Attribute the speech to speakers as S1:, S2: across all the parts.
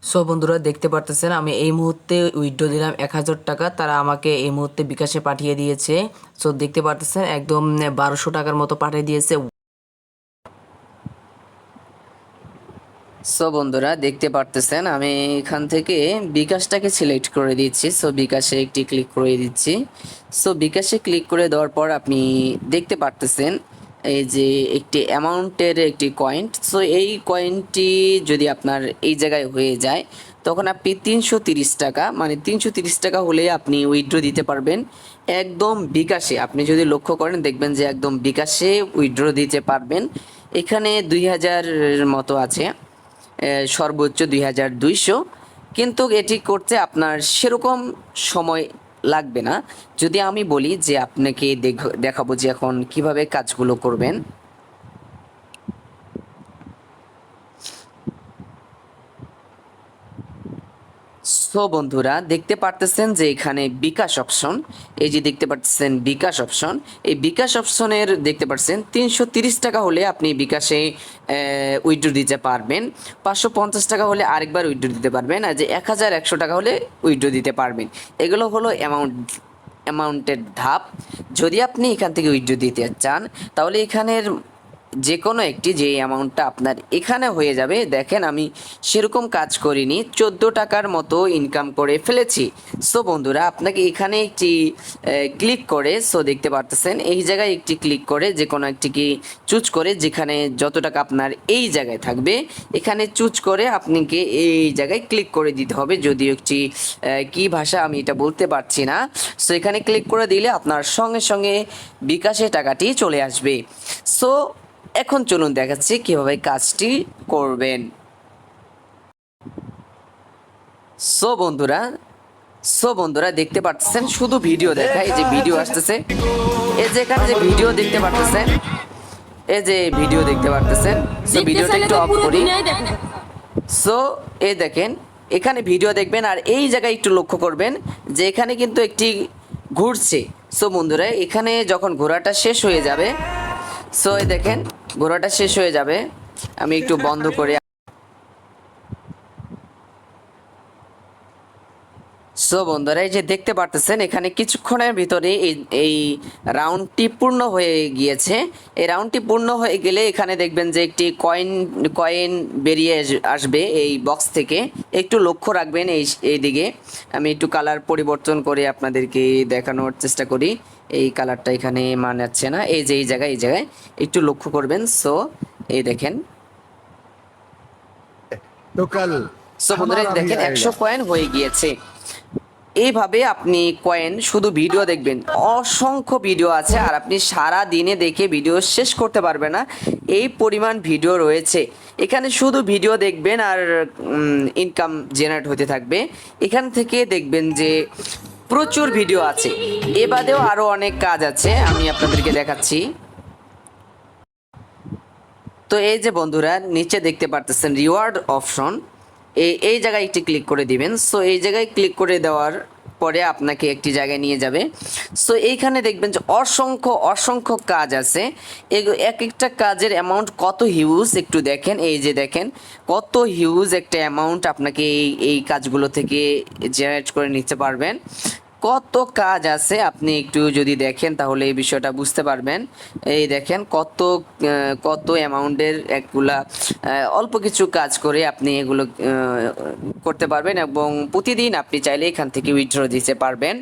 S1: So বন্ধুরা দেখতে পারতেছেন আমি এই মুহূর্তে উইথড্র দিলাম 1000 টাকা। তারা আমাকে এই মুহূর্তে বিকাশে পাঠিয়ে দিয়েছে। সো দেখতে পারতেছেন একদম 1200 টাকার মতো পাঠিয়ে দিয়েছে। সো বন্ধুরা দেখতে পারতেছেন আমি এখান থেকে বিকাশটাকে সিলেক্ট করে দিচ্ছি। সো বিকাশে একটি ক্লিক করে দিচ্ছি। সো বিকাশে ক্লিক করে দেওয়ার পর আপনি দেখতে পারতেছেন এই যে একটি অ্যামাউন্টের একটি কয়েন। সো এই কয়েনটি যদি আপনার এই জায়গায় হয়ে যায় তখন আপনি 330 টাকা মানে 330 টাকা হলে আপনি উইথড্র দিতে পারবেন একদম বিকাশে। আপনি যদি লক্ষ্য করেন দেখবেন যে একদম বিকাশে উইথড্র দিতে পারবেন। এখানে 2000 মতো আছে, সর্বোচ্চ 2200, কিন্তু এটি করতে আপনার সেরকম সময় লাগবে না। যদি আমি বলি যে আপনাকে দেখাবো যে এখন কিভাবে কাজগুলো করবেন। সো বন্ধুরা দেখতে পারতেছেন যে এখানে বিকাশ অপশন, এই যে দেখতে পাচ্ছেন বিকাশ অপশন, এই বিকাশ অপশনের দেখতে পাচ্ছেন 330 টাকা হলে আপনি বিকাশে উইথড্র দিতে পারবেন, 550 টাকা হলে আরেকবার উইথড্র দিতে পারবেন, আর যে 1100 টাকা হলে উইথড্র দিতে পারবেন। এগুলো হলো অ্যামাউন্টের ধাপ। যদি আপনি এখান থেকে উইথড্র দিতে চান তাহলে এখানের যে কোনো একটি যে অ্যামাউন্টটা আপনার এখানে হয়ে যাবে। দেখেন আমি সেরকম কাজ করিনি, 14 টাকার মতো ইনকাম করে ফেলেছি। সো বন্ধুরা আপনাকে এখানে একটি ক্লিক করে, সো দেখতে পারতেছেন এই জায়গায় একটি ক্লিক করে যে কোনো একটিকে চুজ করে যেখানে যত টাকা আপনার এই জায়গায় থাকবে এখানে চুজ করে আপনাকে এই জায়গায় ক্লিক করে দিতে হবে। যদিও একটি কি ভাষা আমি এটা বলতে পারছি না। সো এখানে ক্লিক করে দিলে আপনার সঙ্গে সঙ্গে বিকাশে টাকাটি চলে আসবে। সো এখন চলুন দেখাচ্ছি কিভাবে কাজটি করবেন। সো বন্ধুরা দেখতে পাচ্ছেন শুধু ভিডিও দেখা, এই যে ভিডিও আসতেছে, এই যে এখানে যে ভিডিও দেখতে পাচ্ছেন, এই যে ভিডিও দেখতে পাচ্ছেন। সো ভিডিওটা একটু অফ করি। সো এই দেখেন এখানে ভিডিও দেখবেন আর এই জায়গায় একটু লক্ষ্য করবেন যে এখানে কিন্তু একটি ঘুরছে। সো বন্ধুরা এখানে যখন ঘোরাটা শেষ হয়ে যাবে, সো এই দেখেন ঘোরাটা শেষ হয়ে যাবে, আমি একটু বন্ধ করে। সো বন্ধুরা এই যে দেখতে পারতেছেন এখানে কিছুক্ষণের ভিতরে এই রাউন্ডটি পূর্ণ হয়ে গিয়েছে। এই রাউন্ডটি পূর্ণ হয়ে গেলে এখানে দেখবেন যে একটি কয়েন বেরিয়ে আসবে এই বক্স থেকে। একটু লক্ষ্য রাখবেন এই দিকে। আমি একটু কালার পরিবর্তন করে আপনাদেরকে দেখানোর চেষ্টা করি। এই কালারটা এখানে মানাচ্ছে না, এই যে এই জায়গায় একটু লক্ষ্য করবেন। সো এই দেখেন, সো বন্ধুরা দেখেন 100 কয়েন হয়ে গিয়েছে। এইভাবে আপনি কয়েন শুধু ভিডিও দেখবেন, অসংখ্য ভিডিও আছে আর আপনি সারা দিনে দেখে ভিডিও শেষ করতে পারবেন না, এই পরিমাণ ভিডিও রয়েছে। এখানে শুধু ভিডিও দেখবেন আর ইনকাম জেনারেট হতে থাকবে। এখান থেকে দেখবেন যে প্রচুর ভিডিও আছে, এ বাদেও আরও অনেক কাজ আছে, আমি আপনাদেরকে দেখাচ্ছি। তো এই যে বন্ধুরা নিচে দেখতে পারতেছেন রিওয়ার্ড অপশন, এই জায়গায় একটি ক্লিক করে দিবেন। সো এই জায়গায় ক্লিক করে দেওয়ার পরে আপনাকে একটি জায়গায় নিয়ে যাবে। সো এইখানে দেখবেন যে অসংখ্য কাজ আছে। এক একটা কাজের অ্যামাউন্ট কত হিউজ একটু দেখেন, এই যে দেখেন কত হিউজ একটা অ্যামাউন্ট আপনাকে এই কাজগুলো থেকে জেনারেট করে নিতে পারবেন। কত কাজ আছে আপনি একটু যদি দেখেন তাহলে এই বিষয়টা বুঝতে পারবেন। এই দেখেন কত অ্যামাউন্টের একগুলা অল্প কিছু কাজ করে আপনি এগুলো করতে পারবেন এবং প্রতিদিন আপনি চাইলে এখান থেকে উইথড্র দিতে পারবেন।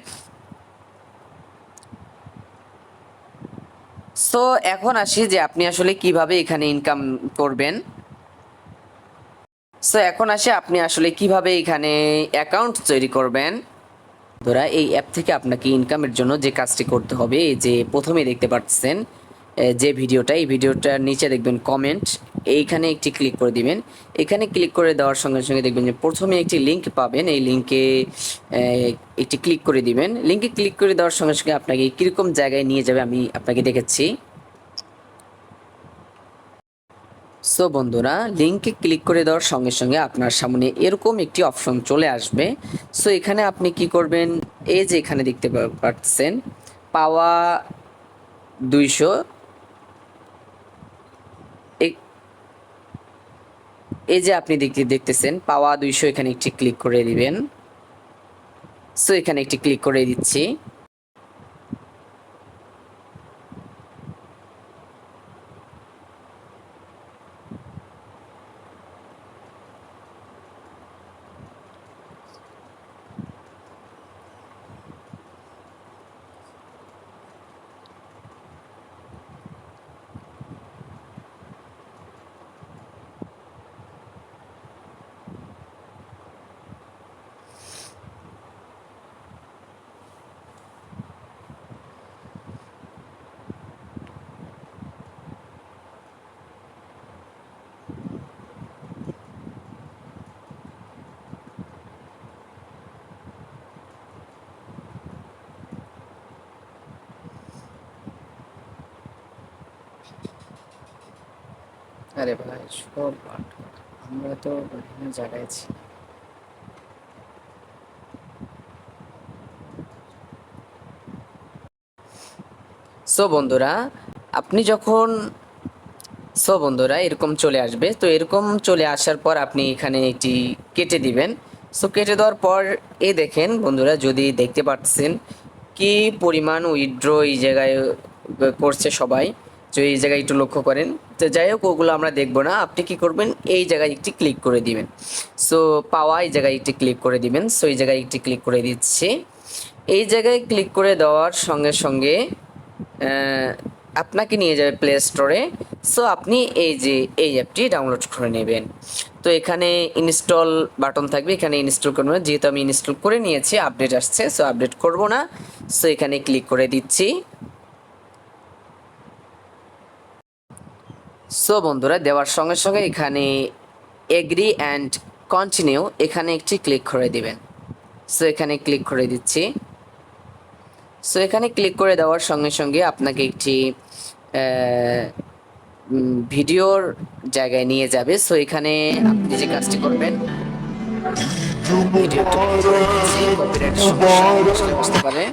S1: সো এখন আসি যে আপনি আসলে কিভাবে এখানে ইনকাম করবেন। সো এখন আসি আপনি আসলে কিভাবে এখানে অ্যাকাউন্ট তৈরি করবেন। ধরা এই অ্যাপ থেকে আপনাকে ইনকামের জন্য যে কাজটি করতে হবে, এই যে প্রথমে দেখতে পাচ্ছেন যে এই ভিডিওটার নিচে দেখবেন কমেন্ট, এইখানে একটি ক্লিক করে দিবেন। এখানে ক্লিক করে দেওয়ার সঙ্গে সঙ্গে দেখবেন যে প্রথমে একটি লিঙ্ক পাবেন, এই লিঙ্কে একটি ক্লিক করে দিবেন। লিঙ্কে ক্লিক করে দেওয়ার সঙ্গে সঙ্গে আপনাকে কীরকম জায়গায় নিয়ে যাবে আমি আপনাকে দেখাচ্ছি। সো বন্ধুরা লিঙ্কে ক্লিক করে দেওয়ার সঙ্গে সঙ্গে আপনার সামনে এরকম একটি অপশন চলে আসবে। সো এখানে আপনি কি করবেন, এই যে এখানে দেখতে পাচ্ছেন পাওয়া 200, এই যে আপনি দেখতেছেন পাওয়া 200, এখানে একটি ক্লিক করে দিবেন। সো এখানে একটি ক্লিক করে দিচ্ছি। আরে ভাই সব আমরা তো বিভিন্ন জায়গায় আছি। সো বন্ধুরা আপনি যখন বন্ধুরা এরকম চলে আসবে। তো এরকম চলে আসার পর আপনি এখানে এটি কেটে দিবেন। সো কেটে দেওয়ার পর দেখেন বন্ধুরা, যদি দেখতে পাচ্ছেন কি পরিমাণ উইথড্র এই জায়গায় করছে সবাই। তো এই জায়গায় একটু লক্ষ্য করেন। তো যাই হোক ওগুলো আমরা দেখবো না। আপনি কি করবেন, এই জায়গায় একটি ক্লিক করে দিবেন। সো পাওয়া এই জায়গায় একটি ক্লিক করে দিবেন। সো এই জায়গায় একটি ক্লিক করে দিচ্ছি। এই জায়গায় ক্লিক করে দেওয়ার সঙ্গে সঙ্গে আপনাকে নিয়ে যাবে প্লে স্টোরে। সো আপনি এই যে এই অ্যাপটি ডাউনলোড করে নেবেন। তো এখানে ইনস্টল বাটন থাকবে, এখানে ইনস্টল করবেন। যেহেতু আমি ইনস্টল করে নিয়েছি, আপডেট আসছে, সো আপডেট করব না। সো এখানে ক্লিক করে দিচ্ছি। সো বন্ধুরা দেওয়ার সঙ্গে সঙ্গে এখানে এগ্রি অ্যান্ড কন্টিনিউ এখানে একটি ক্লিক করে দিবেন। সো এখানে ক্লিক করে দিচ্ছি। সো এখানে ক্লিক করে দেওয়ার সঙ্গে সঙ্গে আপনাকে একটি ভিডিওর জায়গায় নিয়ে যাবে। সো এখানে আপনি যে কাজটি করবেন, বুঝতে পারে।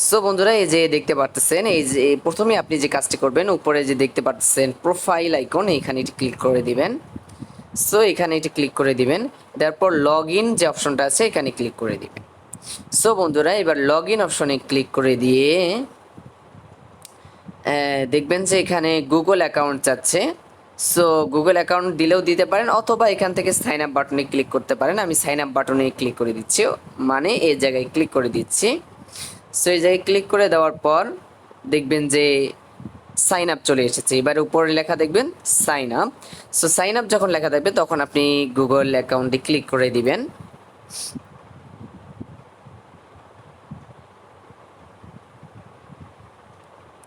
S1: সো বন্ধুরা এই যে দেখতে পারতেছেন, এই যে প্রথমে আপনি যে কাজটি করবেন, উপরে যে দেখতে পাচ্ছেন প্রোফাইল আইকন, এখানে এটি ক্লিক করে দিবেন। সো এখানে এটি ক্লিক করে দিবেন। তারপর লগ ইন যে অপশনটা আছে এখানে ক্লিক করে দিবেন। সো বন্ধুরা এবার লগ ইন অপশনে ক্লিক করে দিয়ে দেখবেন যে এখানে গুগল অ্যাকাউন্ট চাচ্ছে। সো গুগল অ্যাকাউন্ট দিলেও দিতে পারেন, অথবা এখান থেকে সাইন আপ বাটনে ক্লিক করতে পারেন। আমি সাইন আপ বাটনে ক্লিক করে দিচ্ছি, মানে এই জায়গায় ক্লিক করে দিচ্ছি। সো এই জায়গায় ক্লিক করে দেওয়ার পর দেখবেন যে সাইন আপ চলে এসেছে। এবার উপরে লেখা দেখবেন sign up. So sign up যখন লেখা থাকবে তখন আপনি গুগল অ্যাকাউন্টে ক্লিক করে দিবেন।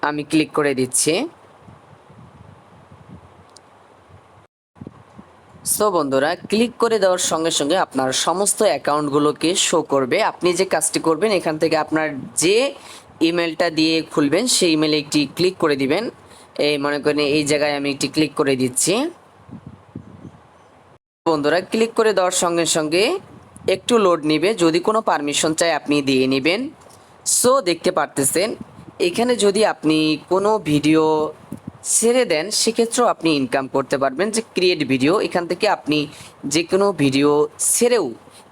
S1: আমি ক্লিক করে দিচ্ছি। সো বন্ধুরা ক্লিক করে দেওয়ার সঙ্গে সঙ্গে আপনার সমস্ত অ্যাকাউন্টগুলোকে শো করবে। আপনি যে কাজটি করবেন, এখান থেকে আপনার যে ইমেলটা দিয়ে খুলবেন সেই ইমেলে একটি ক্লিক করে দিবেন। এই মনে করেন এই জায়গায় আমি একটি ক্লিক করে দিচ্ছি। বন্ধুরা ক্লিক করে দেওয়ার সঙ্গে সঙ্গে একটু লোড নিবে, যদি কোনো পারমিশন চাই আপনি দিয়ে নেবেন। সো দেখতে পারতেছেন এখানে যদি আপনি কোনো ভিডিও ছেড়ে দেন সেক্ষেত্রেও আপনি ইনকাম করতে পারবেন। যে ক্রিয়েট ভিডিও, এখান থেকে আপনি যে কোনো ভিডিও ছেড়েও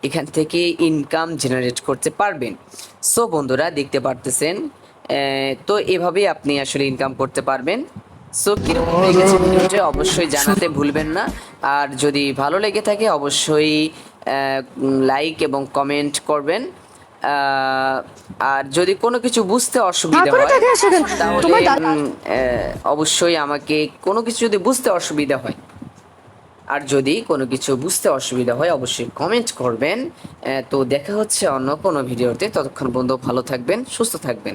S1: এখান থেকে ইনকাম জেনারেট করতে পারবেন। সো বন্ধুরা দেখতে পারতেছেন, তো এভাবেই আপনি আসলে ইনকাম করতে পারবেন। সো কীরকম লেগেছে ভিডিওটি অবশ্যই জানাতে ভুলবেন না। আর যদি ভালো লেগে থাকে অবশ্যই লাইক এবং কমেন্ট করবেন। আর যদি কোনো কিছু বুঝতে অসুবিধা হয় তাহলে অবশ্যই আমাকে কোনো কিছু যদি বুঝতে অসুবিধা হয়, আর যদি কোনো কিছু বুঝতে অসুবিধা হয় অবশ্যই কমেন্ট করবেন। তো দেখা হচ্ছে অন্য কোনো ভিডিওতে। ততক্ষণ বন্ধু ভালো থাকবেন, সুস্থ থাকবেন।